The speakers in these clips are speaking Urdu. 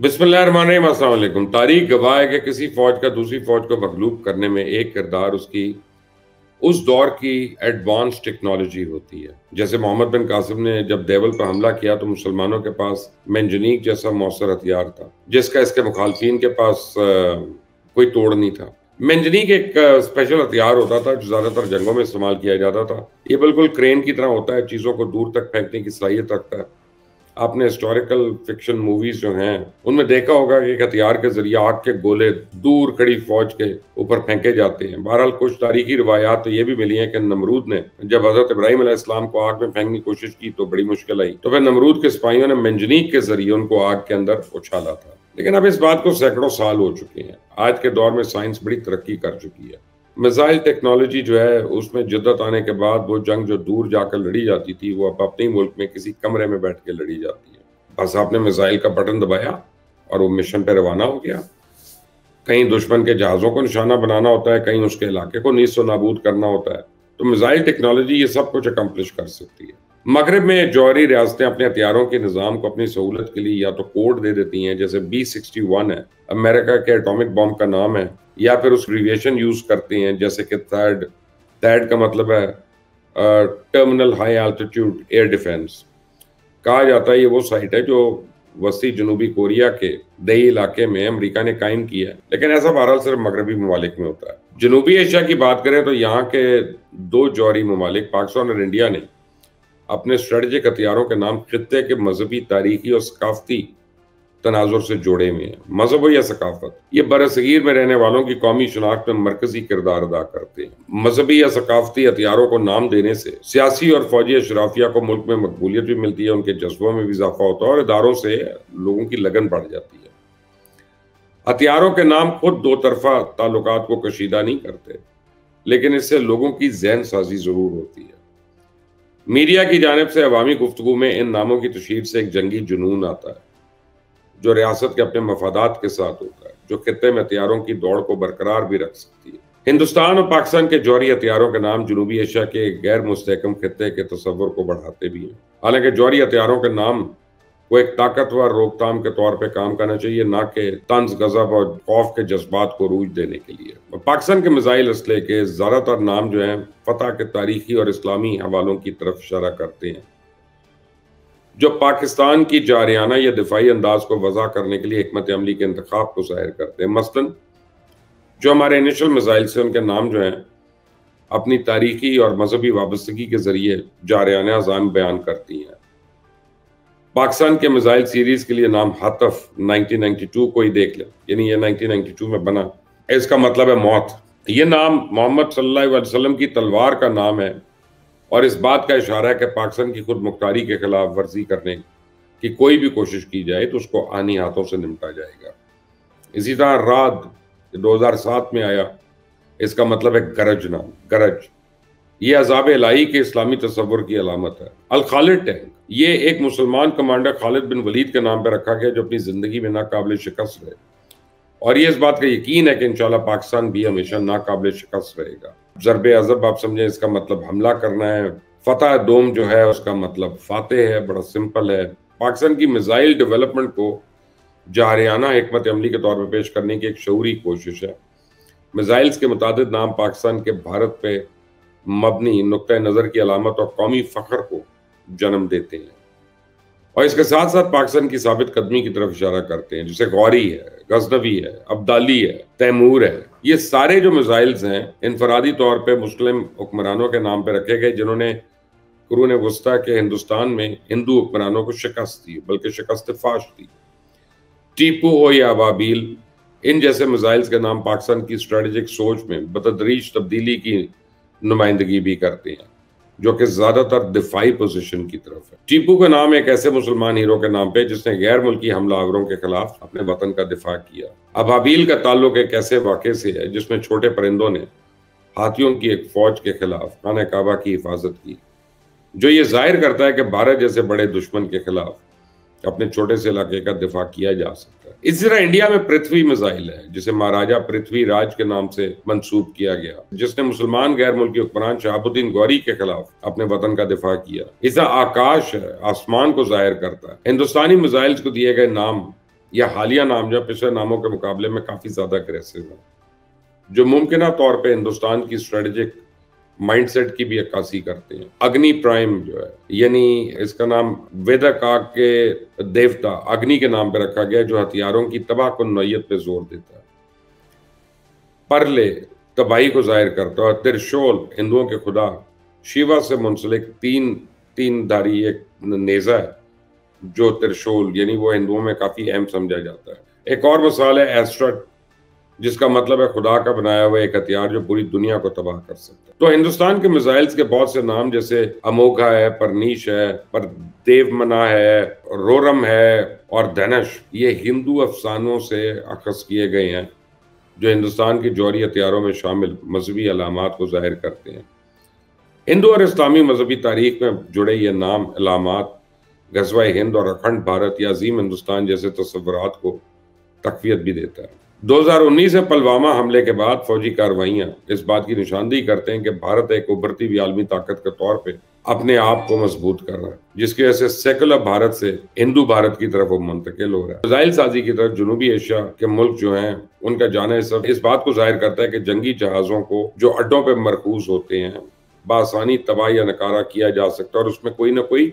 بسم اللہ الرحمن الرحیم۔ السلام علیکم۔ تاریخ گواہ ہے کہ کسی فوج کا دوسری فوج کو مغلوب کرنے میں ایک کردار اس دور کی ایڈوانس ٹیکنالوجی ہوتی ہے۔ جیسے محمد بن قاسم نے جب دیول پر حملہ کیا تو مسلمانوں کے پاس منجنیق جیسا مؤثر ہتھیار تھا جس کا اس کے مخالفین کے پاس کوئی توڑ نہیں تھا۔ منجنیق ایک اسپیشل ہتھیار ہوتا تھا جو زیادہ تر جنگوں میں استعمال کیا جاتا تھا۔ یہ بالکل کرین کی طرح ہوتا ہے، چیزوں کو دور تک پھینکنے کی صلاحیت رکھتا ہے۔ آپ نے ہسٹوریکل فکشن موویز جو ہیں ان میں دیکھا ہوگا کہ ایک ہتھیار کے ذریعے آگ کے گولے دور کھڑی فوج کے اوپر پھینکے جاتے ہیں۔ بہرحال کچھ تاریخی روایات تو یہ بھی ملی ہیں کہ نمرود نے جب حضرت ابراہیم علیہ السلام کو آگ میں پھینکنے کی کوشش کی تو بڑی مشکل آئی، تو پھر نمرود کے سپاہیوں نے منجنیق کے ذریعے ان کو آگ کے اندر اچھالا تھا۔ لیکن اب اس بات کو سینکڑوں سال ہو چکے ہیں۔ آج کے دور میں سائنس بڑی ترقی کر چکی ہے۔ میزائل ٹیکنالوجی جو ہے اس میں جدت آنے کے بعد وہ جنگ جو دور جا کر لڑی جاتی تھی وہ اب اپنے ملک میں کسی کمرے میں بیٹھ کے لڑی جاتی ہے۔ بس آپ نے میزائل کا بٹن دبایا اور وہ مشن پہ روانہ ہو گیا۔ کہیں دشمن کے جہازوں کو نشانہ بنانا ہوتا ہے، کہیں اس کے علاقے کو نیست و نابود کرنا ہوتا ہے۔ تو میزائل ٹیکنالوجی یہ سب کچھ اکمپلش کر سکتی ہے۔ مغرب میں جوہری ریاستیں اپنے ہتھیاروں کے نظام کو اپنی سہولت کے لیے یا تو کوڈ دے دیتی ہیں، جیسے B-61 ہے، امریکہ کے ایٹامک بم کا نام ہے، یا پھر اس ریویشن یوز کرتے ہیں جیسے کہ THAAD کا مطلب ہے terminal high altitude year defence. کہا جاتا ہے یہ وہ سائٹ ہے جو وسطی جنوبی کوریا کے دیہی علاقے میں امریکہ نے قائم کی ہے، لیکن ایسا بہرحال صرف مغربی ممالک میں ہوتا ہے۔ جنوبی ایشیا کی بات کریں تو یہاں کے دو جوہری ممالک پاکستان اور انڈیا نے اپنے اسٹریٹجک ہتھیاروں کے نام خطے کے مذہبی، تاریخی اور ثقافتی تناظر سے جوڑے ہوئے ہیں۔ مذہب یا ثقافت یہ برصغیر میں رہنے والوں کی قومی شناخت میں مرکزی کردار ادا کرتے ہیں۔ مذہبی یا ثقافتی ہتھیاروں کو نام دینے سے سیاسی اور فوجی اشرافیہ کو ملک میں مقبولیت بھی ملتی ہے، ان کے جذبوں میں بھی اضافہ ہوتا ہے اور اداروں سے لوگوں کی لگن بڑھ جاتی ہے۔ ہتھیاروں کے نام خود دو طرفہ تعلقات کو کشیدہ نہیں کرتے، لیکن اس سے لوگوں کی ذہن سازی ضرور ہوتی ہے۔ میڈیا کی جانب سے عوامی گفتگو میں ان ناموں کی تشہیر سے ایک جنگی جنون آتا ہے جو ریاست کے اپنے مفادات کے ساتھ ہوتا ہے، جو خطے میں ہتھیاروں کی دوڑ کو برقرار بھی رکھ سکتی ہے۔ ہندوستان اور پاکستان کے جوہری ہتھیاروں کے نام جنوبی ایشیا کے غیر مستحکم خطے کے تصور کو بڑھاتے بھی ہیں۔ حالانکہ جوہری ہتھیاروں کے نام کو ایک طاقتور روک تھام کے طور پہ کام کرنا چاہیے، نہ کہ طنز، غضب اور خوف کے جذبات کو روج دینے کے لیے۔ پاکستان کے میزائل اسلحے کے زیادہ تر نام جو ہیں فتح کے تاریخی اور اسلامی حوالوں کی طرف اشارہ کرتے ہیں، جو پاکستان کی جارحانہ یا دفاعی انداز کو وضع کرنے کے لیے حکمت عملی کے انتخاب کو ظاہر کرتے ہیں۔ مثلاً جو ہمارے انیشل میزائل سے ان کے نام جو ہیں اپنی تاریخی اور مذہبی وابستگی کے ذریعے جارحانہ عزائم بیان کرتی ہیں۔ پاکستان کے میزائل سیریز کے لیے نام حطف 1992 کو ہی دیکھ لیں، یعنی یہ 1992 میں بنا، اس کا مطلب ہے موت۔ یہ نام محمد صلی اللہ علیہ وسلم کی تلوار کا نام ہے اور اس بات کا اشارہ ہے کہ پاکستان کی خود مختاری کے خلاف ورزی کرنے کی کوئی بھی کوشش کی جائے تو اس کو آنی ہاتھوں سے نمٹا جائے گا۔ اسی طرح رعد 2007 میں آیا، اس کا مطلب ہے گرج نام، گرج۔ یہ عذاب الہی کے اسلامی تصور کی علامت ہے۔ الخالد ٹینک یہ ایک مسلمان کمانڈر خالد بن ولید کے نام پہ رکھا گیا جو اپنی زندگی میں ناقابل شکست رہے، اور یہ اس بات کا یقین ہے کہ انشاءاللہ پاکستان بھی ہمیشہ ناقابل شکست رہے گا۔ ضرب عضب آپ سمجھیں، اس کا مطلب حملہ کرنا ہے۔ فتح دوم جو ہے اس کا مطلب فاتح ہے، بڑا سمپل ہے۔ پاکستان کی میزائل ڈیولپمنٹ کو جارحانہ حکمت عملی کے طور پہ پیش کرنے کی ایک شعوری کوشش ہے۔ میزائلز کے متعدد نام پاکستان کے بھارت پہ مبنی نقطہ نظر کی علامت اور قومی فخر کو جنم دیتے ہیں، اور اس کے ساتھ ساتھ پاکستان کی ثابت قدمی کی طرف اشارہ کرتے ہیں، جیسے غوری ہے، غزنوی ہے، ابدالی ہے، تیمور ہے۔ یہ سارے جو میزائلز ہیں انفرادی طور پہ مسلم حکمرانوں کے نام پہ رکھے گئے جنہوں نے قرون وسطیٰ کے ہندوستان میں ہندو حکمرانوں کو شکست دی، بلکہ شکست فاش دی۔ ٹیپو ہو یا ابابیل، ان جیسے میزائلز کے نام پاکستان کی اسٹریٹجک سوچ میں بتدریج تبدیلی کی نمائندگی بھی کرتے ہیں، جو کہ زیادہ تر دفاعی پوزیشن کی طرف ہے۔ ٹیپو کا نام ایک ایسے مسلمان ہیرو کے نام پہ جس نے غیر ملکی حملہ آوروں کے خلاف اپنے وطن کا دفاع کیا۔ ابابیل کا تعلق ایک ایسے واقعے سے ہے جس میں چھوٹے پرندوں نے ہاتھیوں کی ایک فوج کے خلاف خانہ کعبہ کی حفاظت کی، جو یہ ظاہر کرتا ہے کہ بھارت جیسے بڑے دشمن کے خلاف اپنے چھوٹے سے علاقے کا دفاع کیا جا سکتا ہے۔ اسی طرح انڈیا میں پرتھوی میزائل ہے جسے مہاراجہ پرتھوی راج کے نام سے منسوب کیا گیا، جس نے مسلمان غیر ملکی حکمران شہاب الدین غوری کے خلاف اپنے وطن کا دفاع کیا۔ اس طرح آکاش ہے، آسمان کو ظاہر کرتا ہے۔ ہندوستانی میزائلز کو دیے گئے نام یا حالیہ نام جو پچھلے ناموں کے مقابلے میں کافی زیادہ اگریسو ہیں، جو ممکنہ طور پہ ہندوستان کی اسٹریٹجک مائنڈ سیٹ کی بھی عکاسی کرتے ہیں۔ اگنی پرائم جو ہے، یعنی اس کا نام ویدا کاگ کے دیوتا اگنی کے نام پہ رکھا گیا، جو ہتھیاروں کی تباہ کن نوعیت پہ زور دیتا ہے۔ پرلے تباہی کو ظاہر کرتا ہے، اور ترشول ہندوؤں کے خدا شیوا سے منسلک تین دھاری ایک نیزہ ہے، جو ترشول یعنی وہ ہندوؤں میں کافی اہم سمجھا جاتا ہے۔ ایک اور مثال ہے ایسٹرٹ، جس کا مطلب ہے خدا کا بنایا ہوا ایک ہتھیار جو پوری دنیا کو تباہ کر سکتا ہے۔ تو ہندوستان کے میزائلز کے بہت سے نام جیسے اموگھا ہے، پرنیش ہے، دیو منا ہے، رورم ہے اور دھنش، یہ ہندو افسانوں سے اخذ کیے گئے ہیں، جو ہندوستان کے جوہری ہتھیاروں میں شامل مذہبی علامات کو ظاہر کرتے ہیں۔ ہندو اور اسلامی مذہبی تاریخ میں جڑے یہ نام علامات غزوہ ہند اور اکھنڈ بھارت یا عظیم ہندوستان جیسے تصورات کو تقویت بھی دیتا ہے۔ 2019 میں پلوامہ حملے کے بعد فوجی کارروائیاں اس بات کی نشاندہی کرتے ہیں کہ بھارت ایک ابھرتی ہوئی عالمی طاقت کے طور پہ اپنے آپ کو مضبوط کر رہا ہے، جس کی وجہ سے سیکولر بھارت سے ہندو بھارت کی طرف وہ منتقل ہو رہا ہے۔ میزائل سازی کی طرف جنوبی ایشیا کے ملک جو ہیں ان کا جانا اس بات کو ظاہر کرتا ہے کہ جنگی جہازوں کو جو اڈوں پہ مرکوز ہوتے ہیں بآسانی تباہ یا نکارہ کیا جا سکتا ہے، اور اس میں کوئی نہ کوئی،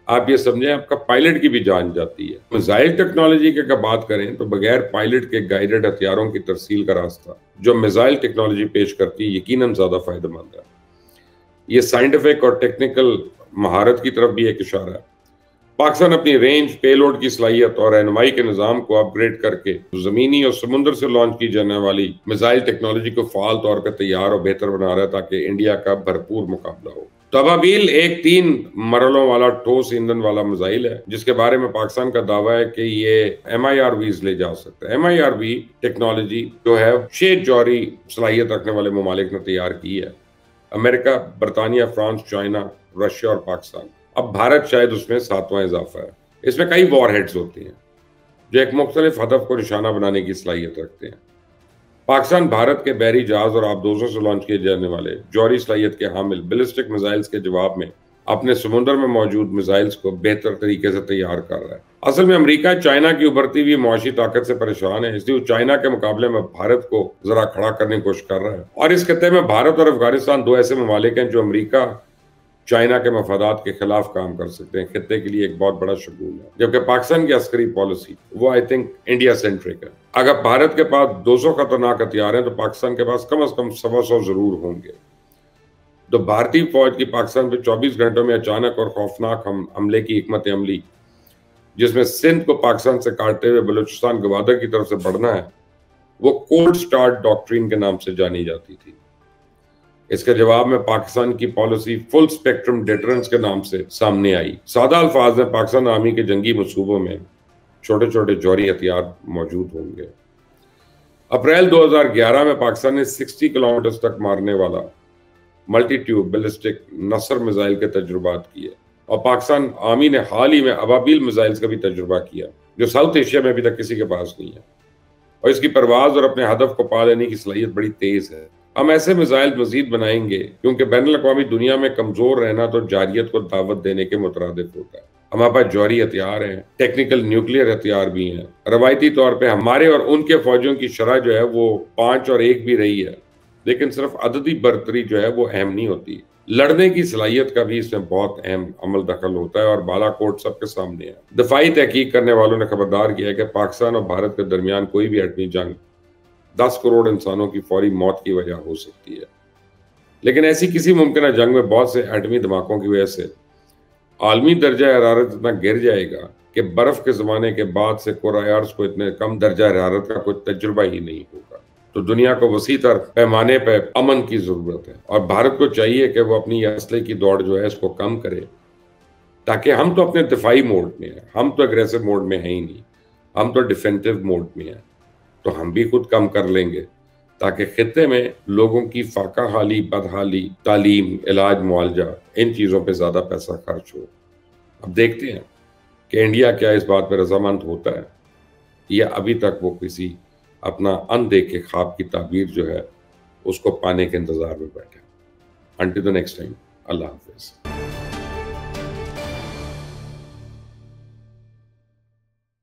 آپ یہ سمجھیں، آپ کا پائلٹ کی بھی جان جاتی ہے۔ میزائل ٹیکنالوجی کی اگر بات کریں تو بغیر پائلٹ کے گائیڈڈ ہتھیاروں کی ترسیل کا راستہ جو میزائل ٹیکنالوجی پیش کرتی ہے یقیناً زیادہ فائدہ مند ہے۔ یہ سائنٹیفک اور ٹیکنیکل مہارت کی طرف بھی ایک اشارہ ہے۔ پاکستان اپنی رینج، پے لوڈ کی صلاحیت اور رہنمائی کے نظام کو اپ گریڈ کر کے زمینی اور سمندر سے لانچ کی جانے والی میزائل ٹیکنالوجی کو فعال طور پہ تیار اور بہتر بنا رہا ہے تاکہ انڈیا کا بھرپور مقابلہ ہو۔ ابابیل ایک 3 مرحلوں والا ٹھوس ایندھن والا میزائل ہے، جس کے بارے میں پاکستان کا دعویٰ ہے کہ یہ MIRVs لے جا سکتا ہے۔ MIRV ٹیکنالوجی جو ہے 6 جوہری صلاحیت رکھنے والے ممالک نے تیار کی ہے: امریکہ، برطانیہ، فرانس، چائنا، رشیا اور پاکستان۔ اب بھارت شاید اس میں 7واں اضافہ ہے۔ اس میں کئی وار ہیڈز ہوتے ہیں جو ایک مختلف ہدف کو نشانہ بنانے کی صلاحیت رکھتے ہیں۔ پاکستان بھارت کے بحری جہاز اور آبدوزوں سے لانچ کیے جانے والے جوہری صلاحیت کے حامل بیلسٹک میزائلز کے جواب میں اپنے سمندر میں موجود میزائلز کو بہتر طریقے سے تیار کر رہا ہے۔ اصل میں امریکہ چائنا کی ابھرتی ہوئی معاشی طاقت سے پریشان ہے، اس لیے وہ چائنا کے مقابلے میں بھارت کو ذرا کھڑا کرنے کی کوشش کر رہا ہے۔ اور اس خطے میں بھارت اور افغانستان 2 ایسے ممالک ہیں جو امریکہ چائنا کے مفادات کے خلاف کام کر سکتے ہیں۔ خطے کے لیے ایک بہت بڑا شگون ہے، جبکہ پاکستان کی عسکری پالیسی وہ آئی تھنک انڈیا سینٹرک ہے۔ اگر بھارت کے پاس 200 خطرناک ہتھیار ہیں تو پاکستان کے پاس کم از کم 125 ضرور ہوں گے۔ تو بھارتی فوج کی پاکستان پہ 24 گھنٹوں میں اچانک اور خوفناک حملے کی حکمت عملی، جس میں سندھ کو پاکستان سے کاٹتے ہوئے بلوچستان گوادر کی طرف سے بڑھنا ہے، وہ کولڈ سٹارٹ ڈاکٹرین کے نام سے جانی جاتی تھی۔ اس کے جواب میں پاکستان کی پالیسی فل سپیکٹرم ڈیٹرنس کے نام سے سامنے آئی۔ سادہ الفاظ میں پاکستان آرمی کے جنگی منصوبوں میں چھوٹے چھوٹے جوہری ہتھیار موجود ہوں گے۔ اپریل 2011 میں پاکستان نے 60 کلومیٹر تک مارنے والا ملٹی ٹیوب بیلسٹک نصر میزائل کے تجربات کیے، اور پاکستان آرمی نے حال ہی میں ابابیل میزائلز کا بھی تجربہ کیا، جو ساؤتھ ایشیا میں ابھی تک کسی کے پاس نہیں ہے، اور اس کی پرواز اور اپنے ہدف کو پا لینے کی صلاحیت بڑی تیز ہے۔ ہم ایسے میزائل مزید بنائیں گے کیونکہ بین الاقوامی دنیا میں کمزور رہنا تو جارحیت کو دعوت دینے کے مترادف ہوتا ہے۔ ہمارے پاس جوہری ہتھیار ہیں، ٹیکنیکل نیوکلیئر ہتھیار بھی ہیں۔ روایتی طور پہ ہمارے اور ان کے فوجیوں کی شرح جو ہے وہ 5 اور 1 بھی رہی ہے، لیکن صرف عددی برتری جو ہے وہ اہم نہیں ہوتی، لڑنے کی صلاحیت کا بھی اس میں بہت اہم عمل دخل ہوتا ہے، اور بالا کوٹ سب کے سامنے ہے۔ دفاعی تحقیق کرنے والوں نے خبردار کیا ہے کہ پاکستان اور بھارت کے درمیان کوئی بھی ایٹمی جنگ 10 کروڑ انسانوں کی فوری موت کی وجہ ہو سکتی ہے، لیکن ایسی کسی ممکنہ جنگ میں بہت سے ایٹمی دھماکوں کی وجہ سے عالمی درجہ حرارت اتنا گر جائے گا کہ برف کے زمانے کے بعد سے کورایارس کو اتنے کم درجہ حرارت کا کوئی تجربہ ہی نہیں ہوگا۔ تو دنیا کو وسیع تر پیمانے پہ امن کی ضرورت ہے، اور بھارت کو چاہیے کہ وہ اپنی اسلحے کی دوڑ جو ہے اس کو کم کرے، تاکہ ہم تو اپنے دفاعی موڈ میں ہیں، ہم تو اگریسو موڈ میں ہیں ہی نہیں، ہم تو ڈیفینسو موڈ میں ہیں، تو ہم بھی خود کم کر لیں گے تاکہ خطے میں لوگوں کی فاقہ حالی، بدحالی، تعلیم، علاج، معالجہ، ان چیزوں پہ زیادہ پیسہ خرچ ہو۔ اب دیکھتے ہیں کہ انڈیا کیا اس بات پہ رضامند ہوتا ہے، یا ابھی تک وہ کسی اپنا اندیکھے خواب کی تعبیر جو ہے اس کو پانے کے انتظار میں بیٹھے۔ انٹل دی نیکسٹ ٹائم، اللہ حافظ۔